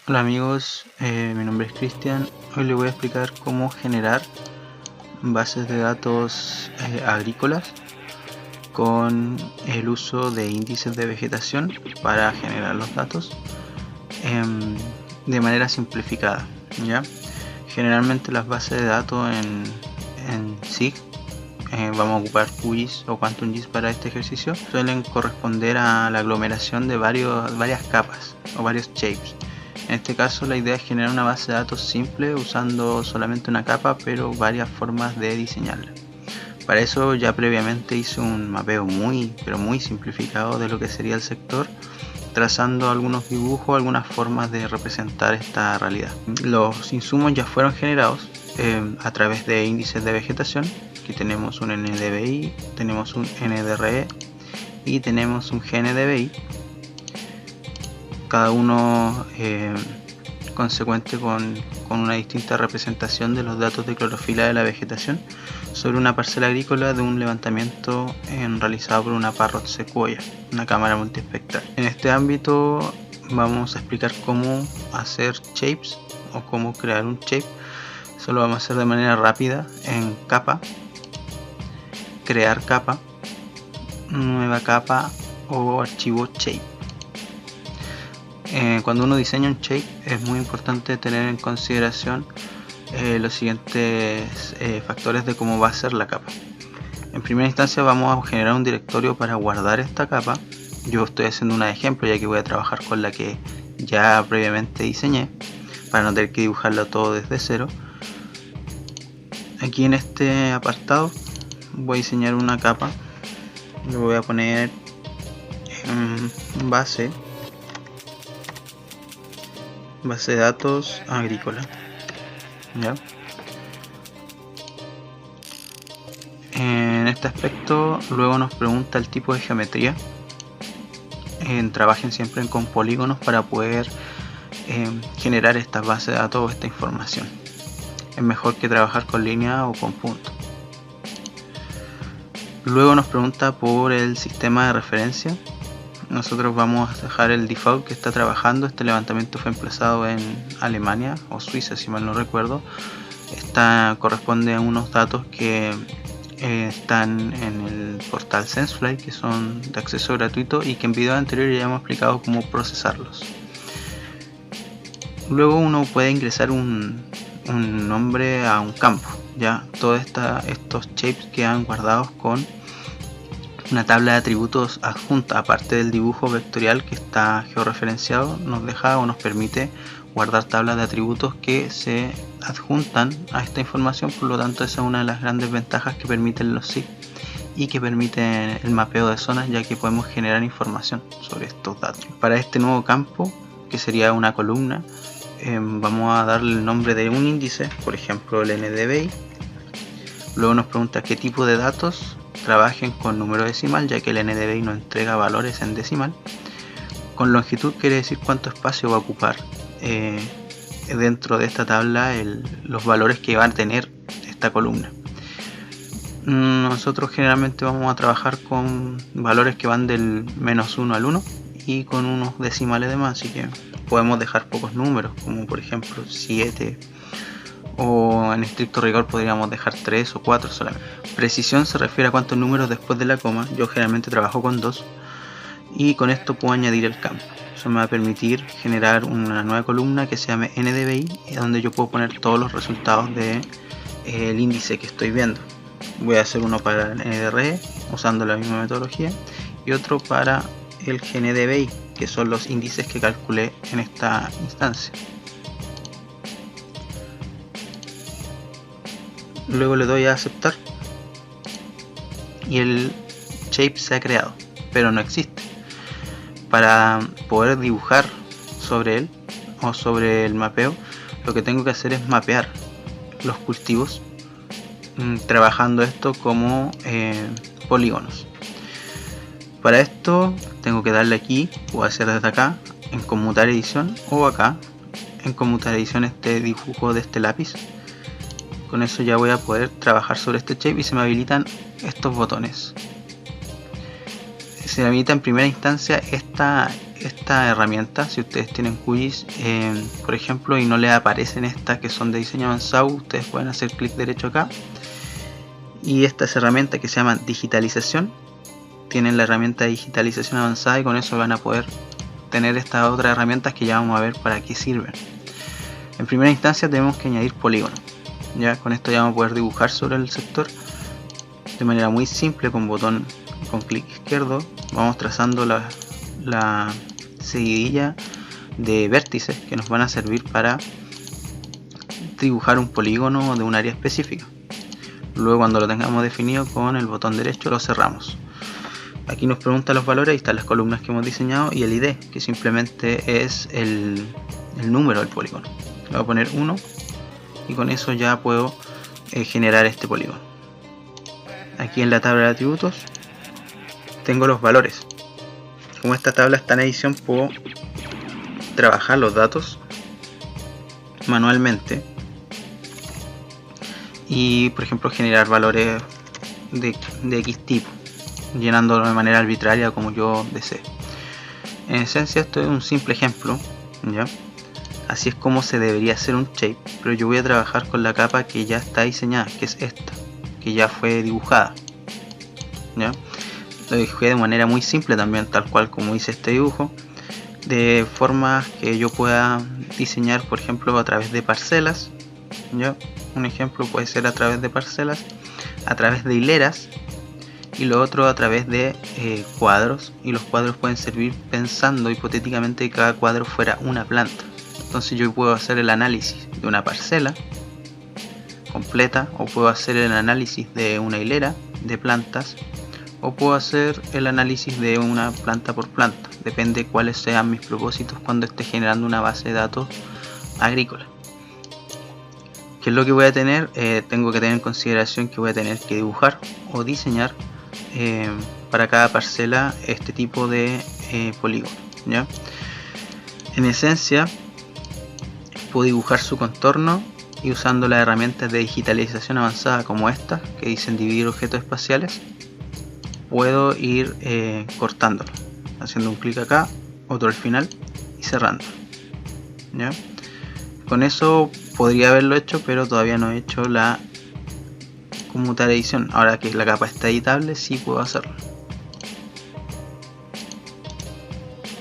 Hola amigos, mi nombre es Cristian. Hoy les voy a explicar cómo generar bases de datos agrícolas con el uso de índices de vegetación para generar los datos de manera simplificada, ¿ya? Generalmente las bases de datos en SIG, vamos a ocupar QGIS o QuantumGIS para este ejercicio, suelen corresponder a la aglomeración de varias capas o varios shapes. En este caso la idea es generar una base de datos simple usando solamente una capa, pero varias formas de diseñarla. Para eso ya previamente hice un mapeo muy simplificado de lo que sería el sector, trazando algunos dibujos, algunas formas de representar esta realidad. Los insumos ya fueron generados a través de índices de vegetación. Aquí tenemos un NDVI, tenemos un NDRE y tenemos un GNDVI, cada uno consecuente con una distinta representación de los datos de clorofila de la vegetación sobre una parcela agrícola de un levantamiento realizado por una Parrot Sequoia, una cámara multiespectral. En este ámbito vamos a explicar cómo hacer shapes o cómo crear un shape. Eso lo vamos a hacer de manera rápida en capa, crear capa, nueva capa o archivo shape. Cuando uno diseña un shape es muy importante tener en consideración los siguientes factores de cómo va a ser la capa. En primera instancia vamos a generar un directorio para guardar esta capa. Yo estoy haciendo un ejemplo ya que voy a trabajar con la que ya previamente diseñé para no tener que dibujarlo todo desde cero. Aquí en este apartado voy a diseñar una capa. Le voy a poner base de datos agrícola, ¿ya? En este aspecto luego nos pregunta el tipo de geometría. Trabajen siempre con polígonos para poder generar estas bases de datos o esta información. Es mejor que trabajar con línea o con puntos. Luego nos pregunta por el sistema de referencia. Nosotros vamos a dejar el default que está trabajando. Este levantamiento fue emplazado en Alemania o Suiza, si mal no recuerdo. Corresponde a unos datos que están en el portal SenseFly, que son de acceso gratuito y que en videos anteriores ya hemos explicado cómo procesarlos. Luego uno puede ingresar un nombre a un campo. Ya todos estos shapes quedan guardados con una tabla de atributos adjunta, aparte del dibujo vectorial que está georreferenciado. Nos deja o nos permite guardar tablas de atributos que se adjuntan a esta información. Por lo tanto, esa es una de las grandes ventajas que permiten los SIG y que permiten el mapeo de zonas, ya que podemos generar información sobre estos datos. Para este nuevo campo, que sería una columna, vamos a darle el nombre de un índice, por ejemplo el NDVI. Luego nos pregunta qué tipo de datos. Trabajen con número decimal, ya que el NDVI no entrega valores en decimal. Con longitud quiere decir cuánto espacio va a ocupar dentro de esta tabla los valores que va a tener esta columna. Nosotros generalmente vamos a trabajar con valores que van del -1 al 1 y con unos decimales de más, así que podemos dejar pocos números, como por ejemplo 7, o en estricto rigor podríamos dejar 3 o 4 solamente. Precisión se refiere a cuántos números después de la coma. Yo generalmente trabajo con 2 y con esto puedo añadir el campo. Eso me va a permitir generar una nueva columna que se llame NDVI, donde yo puedo poner todos los resultados del índice que estoy viendo. Voy a hacer uno para el NDRE usando la misma metodología y otro para el GNDVI, que son los índices que calculé en esta instancia. Luego le doy a aceptar y el shape se ha creado, pero no existe. Para poder dibujar sobre él o sobre el mapeo, lo que tengo que hacer es mapear los cultivos, trabajando esto como polígonos. Para esto tengo que darle aquí, puedo hacer desde acá en conmutar edición, o acá en conmutar edición este dibujo de este lápiz. Con eso ya voy a poder trabajar sobre este shape y se me habilitan estos botones. Se habilita en primera instancia esta herramienta, si ustedes tienen QGIS, por ejemplo, y no les aparecen estas que son de diseño avanzado, ustedes pueden hacer clic derecho acá y estas herramientas que se llaman digitalización, tienen la herramienta de digitalización avanzada y con eso van a poder tener estas otras herramientas que ya vamos a ver para qué sirven. En primera instancia tenemos que añadir polígonos. Ya con esto ya vamos a poder dibujar sobre el sector de manera muy simple con clic izquierdo. Vamos trazando la seguidilla de vértices que nos van a servir para dibujar un polígono de un área específica. Luego, cuando lo tengamos definido, con el botón derecho lo cerramos. Aquí nos pregunta los valores, ahí están las columnas que hemos diseñado y el ID, que simplemente es el número del polígono. Le voy a poner 1 y con eso ya puedo generar este polígono. Aquí en la tabla de atributos tengo los valores. Como esta tabla está en edición, puedo trabajar los datos manualmente y, por ejemplo, generar valores de X tipo, llenándolo de manera arbitraria como yo desee. En esencia, esto es un simple ejemplo, ¿ya? Así es como se debería hacer un shape, pero yo voy a trabajar con la capa que ya está diseñada, que es esta, que ya fue dibujada, ¿ya? Lo dibujé de manera muy simple también, tal cual como hice este dibujo, de forma que yo pueda diseñar, por ejemplo, a través de parcelas, ¿ya? Un ejemplo puede ser a través de parcelas, a través de hileras, y lo otro a través de cuadros, y los cuadros pueden servir pensando hipotéticamente que cada cuadro fuera una planta. Entonces yo puedo hacer el análisis de una parcela completa, o puedo hacer el análisis de una hilera de plantas, o puedo hacer el análisis de una planta por planta. Depende de cuáles sean mis propósitos cuando esté generando una base de datos agrícola. ¿Qué es lo que voy a tener? Tengo que tener en consideración que voy a tener que dibujar o diseñar para cada parcela este tipo de polígono, ¿ya? En esencia, puedo dibujar su contorno y usando las herramientas de digitalización avanzada como estas que dicen dividir objetos espaciales, puedo ir cortándolo, haciendo un clic acá, otro al final y cerrando, ¿ya? Con eso podría haberlo hecho, pero todavía no he hecho la conmutar edición. Ahora que la capa está editable, sí puedo hacerlo.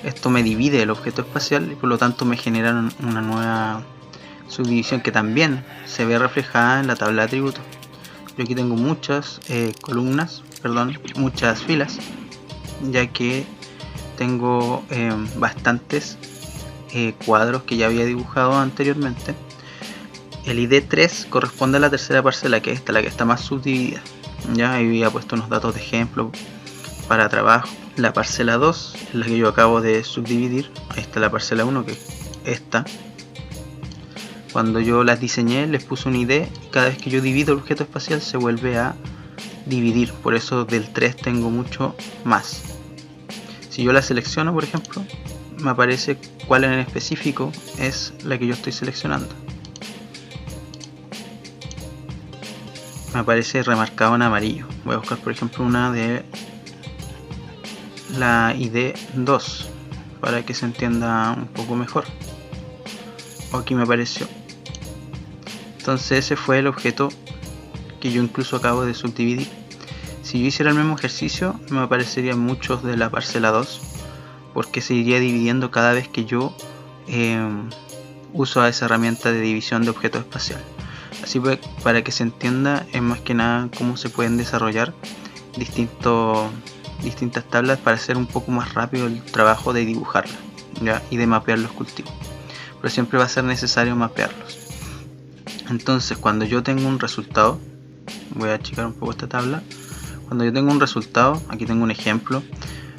Esto me divide el objeto espacial y por lo tanto me genera una nueva subdivisión que también se ve reflejada en la tabla de atributos. Yo aquí tengo muchas muchas filas, ya que tengo bastantes cuadros que ya había dibujado anteriormente. El ID 3 corresponde a la tercera parcela, que es esta, la que está más subdividida. Ya ahí había puesto unos datos de ejemplo para trabajo. La parcela 2 es la que yo acabo de subdividir. Ahí está la parcela 1, que es esta. Cuando yo las diseñé les puse un ID y cada vez que yo divido el objeto espacial se vuelve a dividir. Por eso del 3 tengo mucho más. Si yo la selecciono, por ejemplo, me aparece cuál en específico es la que yo estoy seleccionando. Me aparece remarcado en amarillo. Voy a buscar, por ejemplo, una de la ID 2 para que se entienda un poco mejor. Aquí me apareció. Entonces ese fue el objeto que yo incluso acabo de subdividir. Si yo hiciera el mismo ejercicio, me aparecerían muchos de la parcela 2, porque se iría dividiendo cada vez que yo uso a esa herramienta de división de objetos espacial. Así pues, para que se entienda, es más que nada cómo se pueden desarrollar distintas tablas para hacer un poco más rápido el trabajo de dibujarlas, ¿ya? Y de mapear los cultivos. Pero siempre va a ser necesario mapearlos. Entonces, cuando yo tengo un resultado, voy a achicar un poco esta tabla. Cuando yo tengo un resultado, aquí tengo un ejemplo.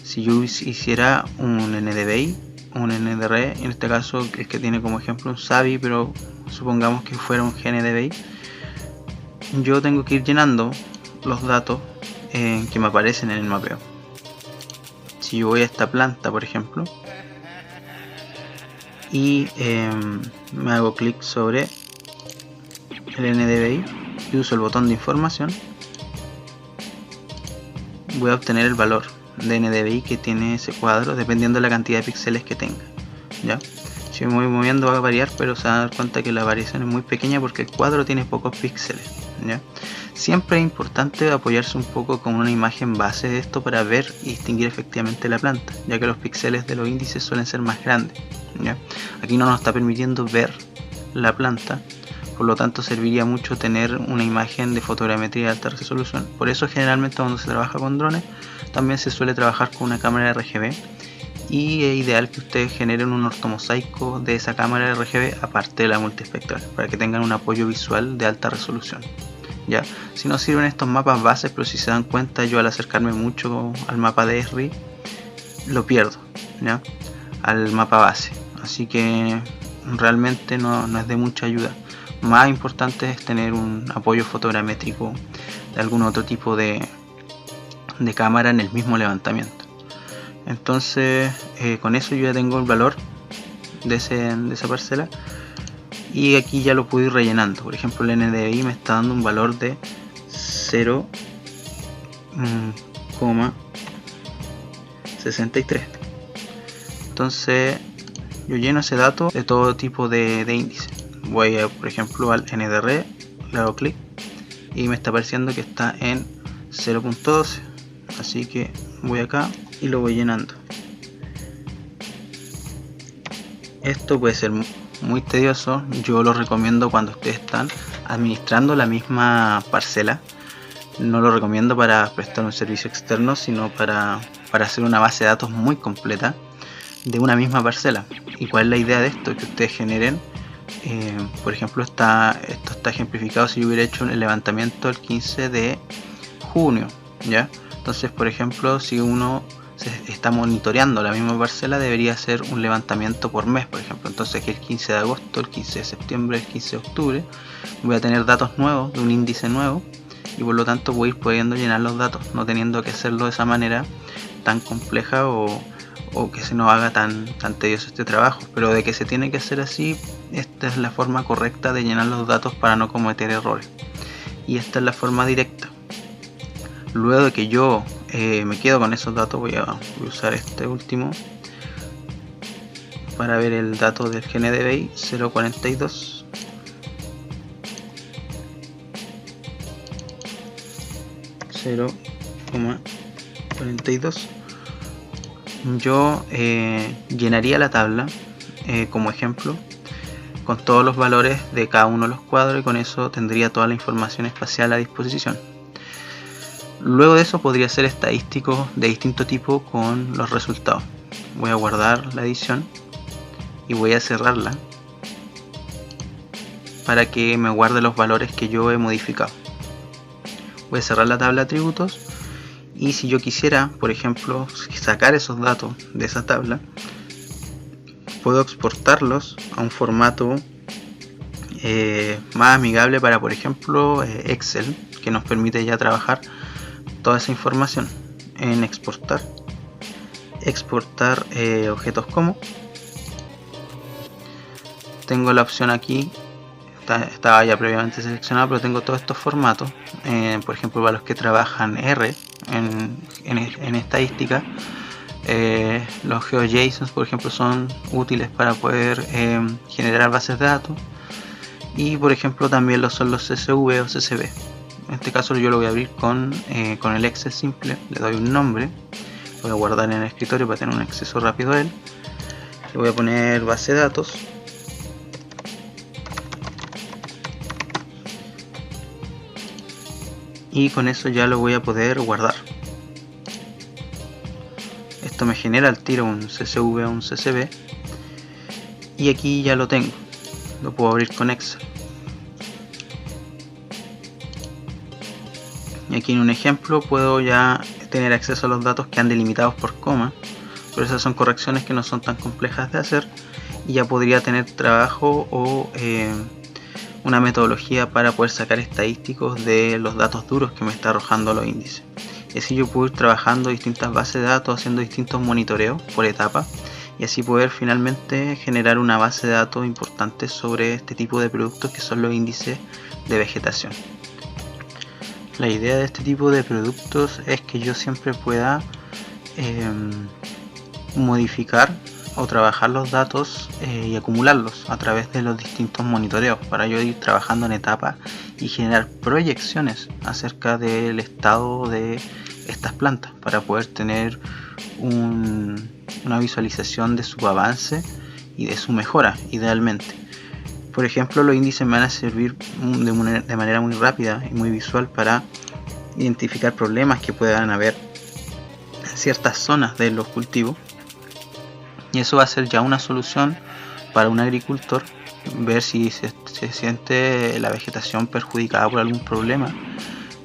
Si yo hiciera un NDVI, un NDR, en este caso es que tiene como ejemplo un SAVI, pero supongamos que fuera un GNDVI, yo tengo que ir llenando los datos que me aparecen en el mapeo. Si yo voy a esta planta, por ejemplo, y me hago clic sobre el NDVI y uso el botón de información, voy a obtener el valor de NDVI que tiene ese cuadro, dependiendo de la cantidad de píxeles que tenga, ¿ya? Si me voy moviendo va a variar, pero se van a dar cuenta que la variación es muy pequeña porque el cuadro tiene pocos píxeles, ¿ya? Siempre es importante apoyarse un poco con una imagen base de esto para ver y distinguir efectivamente la planta, ya que los píxeles de los índices suelen ser más grandes, ¿ya? Aquí no nos está permitiendo ver la planta, por lo tanto serviría mucho tener una imagen de fotogrametría de alta resolución. Por eso generalmente cuando se trabaja con drones también se suele trabajar con una cámara RGB, y es ideal que ustedes generen un ortomosaico de esa cámara RGB aparte de la multiespectral, para que tengan un apoyo visual de alta resolución, ¿ya? Si no sirven estos mapas bases, pero si se dan cuenta, yo al acercarme mucho al mapa de Esri lo pierdo, ¿ya? Al mapa base, así que realmente no es de mucha ayuda. Más importante es tener un apoyo fotogramétrico de algún otro tipo de cámara en el mismo levantamiento. Entonces con eso yo ya tengo el valor de esa parcela, y aquí ya lo puedo ir rellenando. Por ejemplo, el NDVI me está dando un valor de 0,63. Entonces yo lleno ese dato de todo tipo de índice. Voy a, por ejemplo, al NDR, le hago clic y me está apareciendo que está en 0.12, así que voy acá y lo voy llenando. Esto puede ser muy tedioso, yo lo recomiendo cuando ustedes están administrando la misma parcela. No lo recomiendo para prestar un servicio externo, sino para hacer una base de datos muy completa de una misma parcela. ¿Y cuál es la idea de esto? Que ustedes generen, por ejemplo, esto está ejemplificado si yo hubiera hecho el levantamiento el 15 de junio, ¿ya? Entonces, por ejemplo, si uno se está monitoreando la misma parcela, debería hacer un levantamiento por mes, por ejemplo. Entonces aquí el 15 de agosto, el 15 de septiembre, el 15 de octubre voy a tener datos nuevos de un índice nuevo, y por lo tanto voy a ir pudiendo llenar los datos, no teniendo que hacerlo de esa manera tan compleja o que se nos haga tan tedioso este trabajo. Pero de que se tiene que hacer así, esta es la forma correcta de llenar los datos para no cometer errores, y esta es la forma directa. Luego de que yo me quedo con esos datos, voy a usar este último para ver el dato del GNDVI 0.42. Yo llenaría la tabla como ejemplo con todos los valores de cada uno de los cuadros, y con eso tendría toda la información espacial a disposición. Luego de eso podría ser estadístico de distinto tipo con los resultados. Voy a guardar la edición y voy a cerrarla para que me guarde los valores que yo he modificado. Voy a cerrar la tabla de atributos, y si yo quisiera, por ejemplo, sacar esos datos de esa tabla, puedo exportarlos a un formato más amigable para, por ejemplo, Excel, que nos permite ya trabajar toda esa información en exportar objetos como. Tengo la opción aquí, estaba ya previamente seleccionado, pero tengo todos estos formatos, por ejemplo para los que trabajan R en estadística. Los GeoJSON, por ejemplo, son útiles para poder generar bases de datos, y por ejemplo también lo son los CSV o CSV. En este caso yo lo voy a abrir con el Excel simple, le doy un nombre, lo voy a guardar en el escritorio para tener un acceso rápido a él. Le voy a poner base de datos, y con eso ya lo voy a poder guardar. Esto me genera al tiro un CSV o un CSV, y aquí ya lo tengo, lo puedo abrir con Excel. Y aquí en un ejemplo puedo ya tener acceso a los datos que han delimitados por coma, pero esas son correcciones que no son tan complejas de hacer, y ya podría tener trabajo o una metodología para poder sacar estadísticos de los datos duros que me está arrojando los índices. Y así yo puedo ir trabajando distintas bases de datos, haciendo distintos monitoreos por etapa, y así poder finalmente generar una base de datos importante sobre este tipo de productos que son los índices de vegetación. La idea de este tipo de productos es que yo siempre pueda modificar o trabajar los datos y acumularlos a través de los distintos monitoreos para yo ir trabajando en etapas y generar proyecciones acerca del estado de estas plantas para poder tener una visualización de su avance y de su mejora idealmente. Por ejemplo, los índices me van a servir de manera muy rápida y muy visual para identificar problemas que puedan haber en ciertas zonas de los cultivos, y eso va a ser ya una solución para un agricultor, ver si se siente la vegetación perjudicada por algún problema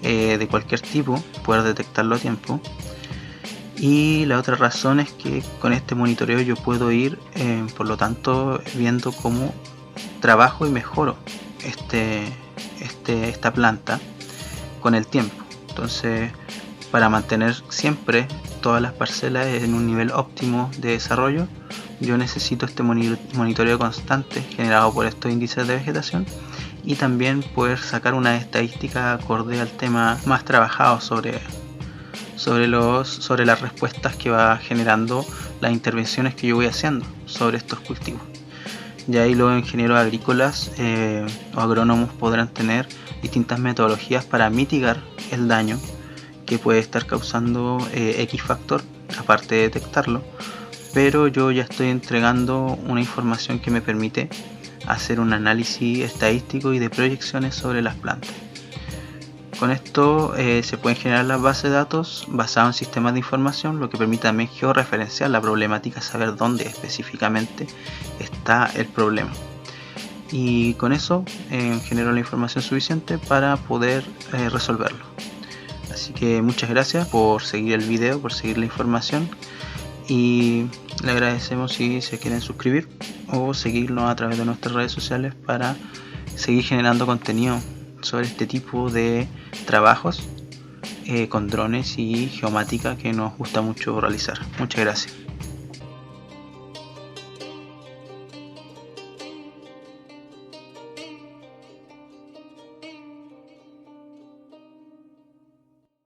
de cualquier tipo, poder detectarlo a tiempo. Y la otra razón es que con este monitoreo yo puedo ir por lo tanto viendo cómo trabajo y mejoro esta planta con el tiempo. Entonces, para mantener siempre todas las parcelas en un nivel óptimo de desarrollo, yo necesito este monitoreo constante generado por estos índices de vegetación, y también poder sacar una estadística acorde al tema más trabajado sobre las respuestas que va generando las intervenciones que yo voy haciendo sobre estos cultivos. Ya ahí los ingenieros agrícolas o agrónomos podrán tener distintas metodologías para mitigar el daño que puede estar causando X factor, aparte de detectarlo, pero yo ya estoy entregando una información que me permite hacer un análisis estadístico y de proyecciones sobre las plantas. Con esto se pueden generar las bases de datos basadas en sistemas de información, lo que permite también georreferenciar la problemática, saber dónde específicamente está el problema. Y con eso genero la información suficiente para poder resolverlo. Así que muchas gracias por seguir el video, por seguir la información, y le agradecemos si se quieren suscribir o seguirnos a través de nuestras redes sociales para seguir generando contenido sobre este tipo de trabajos con drones y geomática que nos gusta mucho realizar. Muchas gracias.